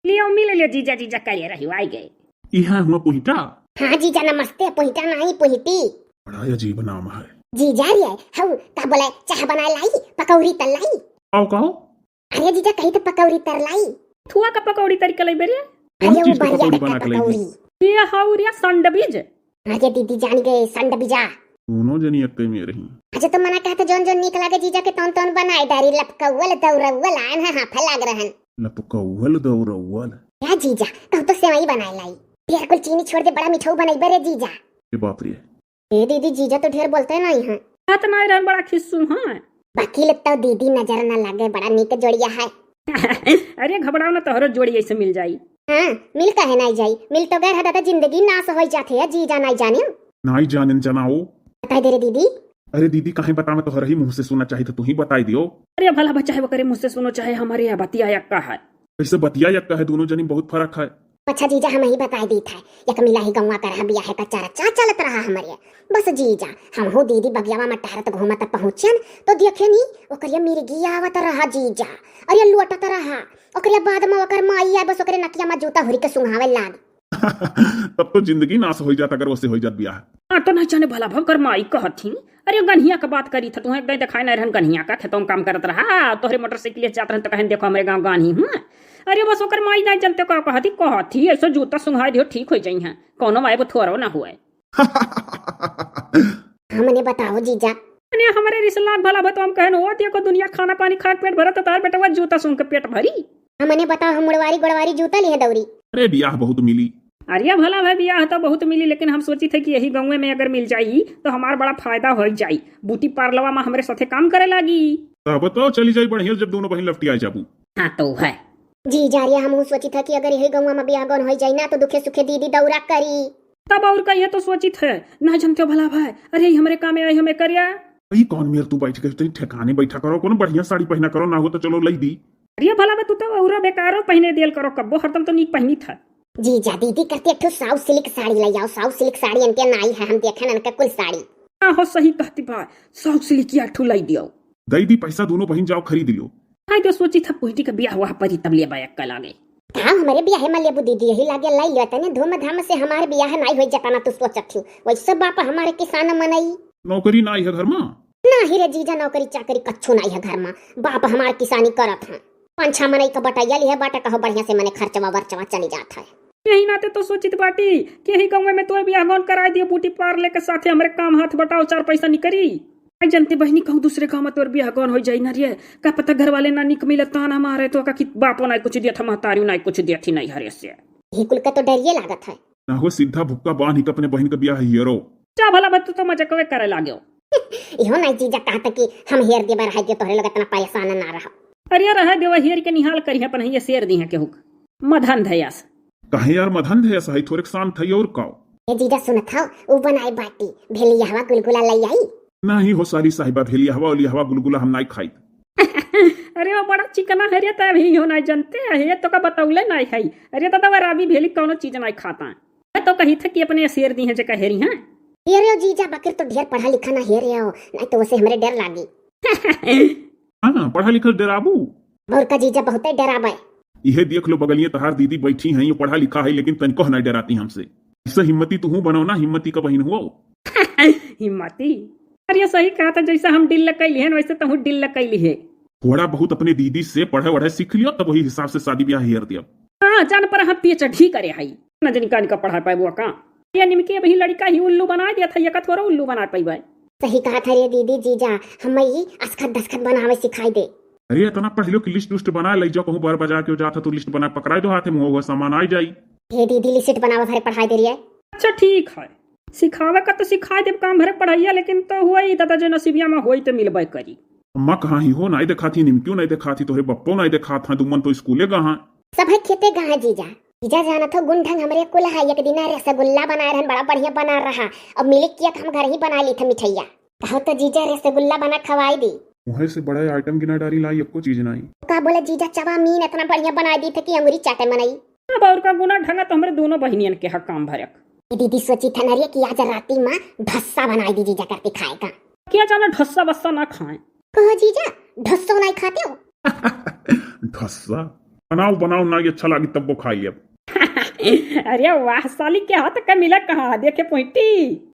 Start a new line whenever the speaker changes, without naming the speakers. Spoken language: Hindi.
लियो मिल लियो जीजा जीजा करे रही आई गए।
यहाँ हुआ पोहिटा।
हाँ जीजा नमस्ते। पोहिटा नहीं पोहिटी।
बड़ा अजीब नाम है।
जीजा रे हऊ का बोले चाह बना लाई पकौड़ी तल लाई।
आओ कहो।
अरे जीजा कही तो पकौड़ी तर लाई।
थुआ का पकौड़ी तरीका लाई बेरिया।
अरे वो
चीज का
बढ़िया
पकौड़ी
का
बना के लाई
पकौड़ी।
ये हाउरिया संडबीज।
अरे दीदी जान गए संड बिजा।
दोनों जनी अक्के में रही।
अच्छा तो मना कहते जोन जोन निक लागे जीजा के तौन तौन बनाए डारी लपकौल दौरौल आन हां हां लग रहन।
लपकौल दौरौल।
क्या जीजा कहो तो सेवई बनाए लाई। ढेर कुल चीनी छोड़ दे बड़ा मिठाऊ बनाई बरे जीजा।
ये बाप रे।
ए दीदी जीजा तो ढेर बोलते नहीं हैं।
हाथ नहीं रहन बड़ा खिस्सू हां।
बाकी लगता दीदी नजर न लगे बड़ा निक जोड़िया है।
अरे घबराओ ना तोहरो जोड़ी ऐसे मिल जाई।
हाँ मिल कहे नहीं जाई। मिल तो गए दादा जिंदगी नाश हो जाते है जीजा नहीं जाने।
नहीं जाने जनाओ।
बता दे रे दीदी।
अरे दीदी काहे बता मैं तोहरा ही मुंह से सुनना चाहिए तो तू ही बताई दियो।
अरे भला बच्चा है वो करे मुझसे सुनो चाहे हमारे यहाँ बतिया यक्का है।
ऐसे बतिया यक्का है दोनों जनी बहुत फर्क है।
अच्छा जीजा हम ही बताई दी था यक मिला ही गौवा कर बिया है कच्चा रच्चा चलत रहा हमारे। बस जीजा हम हो दीदी बगियावा में टहरत घूमत पहुंचन तो देखे नी ओकरिया मिर्गी आवत रहा जीजा। अरे लुटत रहा ओकरिया बाद में ओकर माई है बस ओकरे नकिया में जूता हुरी के सुंघावे लाग।
तब तो जिंदगी नाश हो जाता अगर वैसे हो जात बियाह।
हाँ तो नहीं जाने भला भव कर माई कहती। अरे गन्हिया का बात करी था तुम्हें एकदम दिखाई नहीं रहन गन्हिया का खेतों में काम करत रहा तोहरे मोटरसाइकिल जात रहन तो कहन देखो हमारे गांव गानी हूं। अरे बस ओकर माई नहीं जानते का कहती ऐसे जूता सुंघाई दियो ठीक हो जाई हैं कोनो माई वो थोरो ना हुए।
हमने बताओ जीजा।
अरे हमारे रिश्तेदार भला भतम कहन हो देखो दुनिया खाना पानी खा पेट भरत तार बेटा जूता सुन के पेट भरी।
हमने बताओ हम मुड़वारी गुड़वारी जूता लिए दौरी।
अरे बियाह बहुत मिली।
अरे भला भाई बियाह तो बहुत मिली लेकिन हम सोची थे कि यही गाँव में अगर मिल जाई तो हमारा बड़ा फायदा हो जाई। बूटी पार्लवा में हमारे साथे काम करे लगी।
तब तो चली जाई बढ़िया जब दोनों बहन लपटी आ जाबू।
हाँ तो है
जी जा रही हम सोची था कि अगर यही गाँव में बियाह गौन हो जाई ना तो दुखे सुखे दीदी दौरा करी।
तब और का ये तो सोची थे ना जानते भला भाई। अरे हमारे काम में आई हमें करिया।
भाई कौन मेर तू बैठ के ठिकाने बैठा करो कोनो बढ़िया साड़ी पहना करो ना हो तो चलो लई दी।
अरे भला तू तो औरा बेकारो पहने दियल करो कब्बो हरदम तो नीक पहनी था।
जी जा दीदी करते एक साउथ सिल्क साड़ी ले आओ। साउथ सिल्क साड़ी इनके नाई है हम देखे ना कुल साड़ी।
हाँ हो सही कहती बा साउथ सिल्क की अठू लाई दियो।
दई दी पैसा दोनों बहन जाओ खरीद लियो।
हाँ तो सोची था पुहटी का ब्याह हुआ परी तब ले बाया कल आगे।
हाँ हमारे ब्याह में लेबू दीदी यही लागे लाई लिया तने धूमधाम से हमारे ब्याह नहीं हो जाता ना तू सोचत थी वैसे बाप हमारे किसान मनई।
नौकरी ना है घर में
ना ही रे जीजा नौकरी चाकरी कच्छो नहीं है घर में। बाप हमारे किसानी करत है 5-6 मनई का बटाइया लिया बाटा कहो बढ़िया से मने खर्चवा वर्चवा चली जाता है।
यही नाते तो सोचित बाटी कि यही गाँव में तो ब्याह गौन करा दियो बूटी पार्ले के साथे हमारे काम हाथ बटाओ 4 पैसा निकरी। जनती बहनी कहूँ दूसरे गाँव में तोर ब्याह गौन हो जाई ना रे का पता घर वाले ना निक मिले ताना मारे तो का कि बापो ना कुछ दिया था महतारी ना कुछ दिया थी नहीं हरे से।
ही कुल का तो डरिए लागत है
ना हो सीधा भुक्का बांध ही अपने बहन का ब्याह हियरो।
चा भला बच्चों तो मजा कवे करे लागो।
इहो नहीं जीजा कहता कि हम हेर देबर है जे तोहरे लगे इतना परेशान ना रहा।
अरे रह देवा हेर के निहाल करी अपन ये शेर दी है केहू मधन धयास।
कहे यार मधन है सही थोड़े शांत है और काओ।
ए जीजा सुनत हो उ बनाई बाटी भेलिया हवा गुलगुला लई आई।
नहीं हो सारी साहिबा भेलिया हवा ओली हवा गुलगुला हम नहीं खाई।
अरे वो बड़ा चिकना है रे तभी हो नहीं जानते है तो का बताउले नहीं खाई। अरे दादा राबी भेली कोनो चीज नहीं खाता है तो कही थे कि अपने शेर दी है जे कहेरी हैं।
ये रे जीजा बकर तो ढेर पढ़ा लिखा ना हेर रे नहीं तो वैसे हमरे डर लागी।
हां पढ़ा लिखा डराबू
और का जीजा बहुत डरावे।
यह देख लो बगलिए तहार दीदी बैठी हैं ये पढ़ा लिखा है लेकिन तनको नहीं डराती हमसे। इससे हिम्मती तू बनो ना हिम्मती का बहन हुआ।
हिम्मती अरे सही कहा था जैसा हम दिल लगैली है वैसे तो दिल लगैली है।
थोड़ा बहुत अपने दीदी से पढ़े वढ़े सीख लियो तब वही हिसाब से शादी ब्याह हेर दिया।
हाँ जान पर हम पीएचडी करे हई न जनी का पढ़ा पाए बुआ का ये निमके वही लड़का ही उल्लू बना दिया था ये का थोड़ा उल्लू बना पाई।
सही कहा था रे दीदी जीजा हम ही अस्खत दस्खत बनावे सिखाई दे।
अरे इतना पढ़ लो कि लिस्ट उस्ट बना ले जाओ कहूँ बार बाजार के जाता तो लिस्ट बना पकड़ा दो हाथ में हुआ सामान आ जाई।
ये दीदी लिस्ट बनावा भरे पढ़ाई दे रही है।
अच्छा ठीक है सिखावे का तो सिखा दे काम भरे पढ़ाइया लेकिन तो हुआ ही दादा जो नसीबिया में होई तो मिलबे करी।
अम्मा कहाँ ही हो नहीं देखा थी निमक्यों नहीं देखा थी तोहरे बप्पो नहीं देखा था दुमन तो स्कूले कहाँ
सब है खेते कहाँ जीजा। जीजा जाना था गुंढंग हमरे कुल है एक दिन रसगुल्ला बना रहन बड़ा बढ़िया बना रहा अब मिले किया हम घर ही बना ली थे मिठैया कहो तो जीजा रसगुल्ला बना खवाई दी।
वहीं से बड़ा आइटम गिना डारी लाई एको चीज नहीं।
का बोले जीजा चवामीन इतना बढ़िया बना दी थे कि अंगूरी चाटे मनाई।
अब और का गुना ढंगा तो हमारे दोनों बहनियन के हक काम भरक।
दीदी सोची था नरिया कि आज राती माँ ढस्सा बनाई दी जीजा करके खाएगा।
क्या जाना ढस्सा बस्सा ना खाए।
कहो जीजा ढस्सो नहीं खाते हो।
ढस्सा बनाओ बनाओ ना अच्छा लागी तब वो खाई अब।
अरे वाह साली क्या हाथ का मिला कहाँ देखे पोइटी।